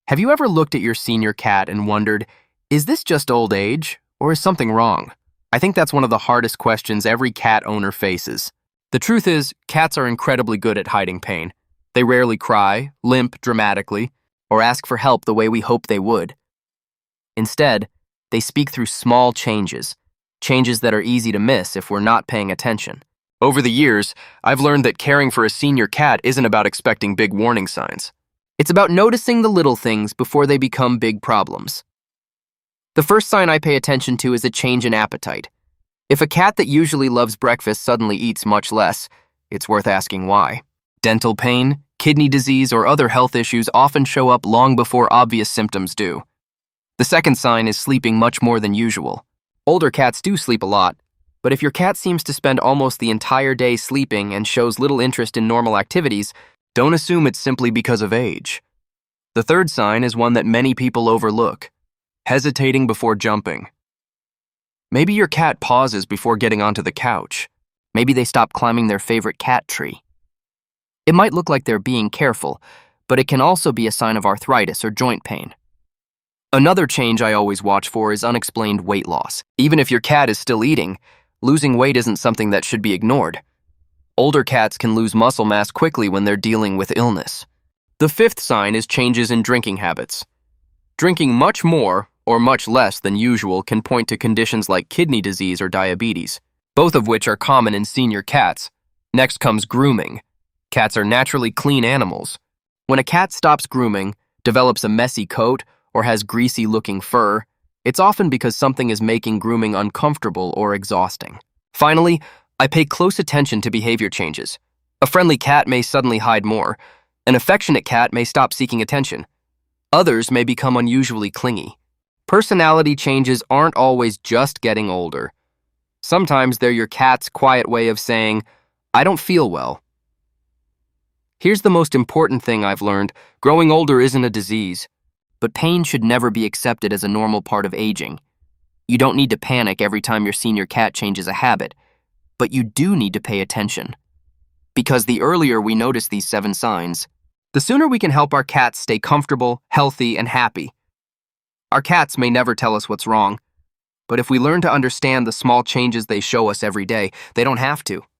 Have you ever looked at your senior cat and wondered, is this just old age, or is something wrong? I think that's one of the hardest questions every cat owner faces. The truth is, cats are incredibly good at hiding pain. They rarely cry, limp dramatically, or ask for help the way we hope they would. Instead, they speak through small changes that are easy to miss if we're not paying attention. Over the years, I've learned that caring for a senior cat isn't about expecting big warning signs. It's about noticing the little things before they become big problems. The first sign I pay attention to is a change in appetite. If a cat that usually loves breakfast suddenly eats much less, it's worth asking why. Dental pain, kidney disease, or other health issues often show up long before obvious symptoms do. The second sign is sleeping much more than usual. Older cats do sleep a lot, but if your cat seems to spend almost the entire day sleeping and shows little interest in normal activities, don't assume it's simply because of age. The third sign is one that many people overlook: hesitating before jumping. Maybe your cat pauses before getting onto the couch. Maybe they stop climbing their favorite cat tree. It might look like they're being careful, but it can also be a sign of arthritis or joint pain. Another change I always watch for is unexplained weight loss. Even if your cat is still eating, losing weight isn't something that should be ignored. Older cats can lose muscle mass quickly when they're dealing with illness. The fifth sign is changes in drinking habits. Drinking much more or much less than usual can point to conditions like kidney disease or diabetes, both of which are common in senior cats. Next comes grooming. Cats are naturally clean animals. When a cat stops grooming, develops a messy coat, or has greasy-looking fur, it's often because something is making grooming uncomfortable or exhausting. Finally, I pay close attention to behavior changes. A friendly cat may suddenly hide more. An affectionate cat may stop seeking attention. Others may become unusually clingy. Personality changes aren't always just getting older. Sometimes they're your cat's quiet way of saying, "I don't feel well." Here's the most important thing I've learned: growing older isn't a disease, but pain should never be accepted as a normal part of aging. You don't need to panic every time your senior cat changes a habit, but you do need to pay attention. Because the earlier we notice these 7 signs, the sooner we can help our cats stay comfortable, healthy, and happy. Our cats may never tell us what's wrong, but if we learn to understand the small changes they show us every day, they don't have to.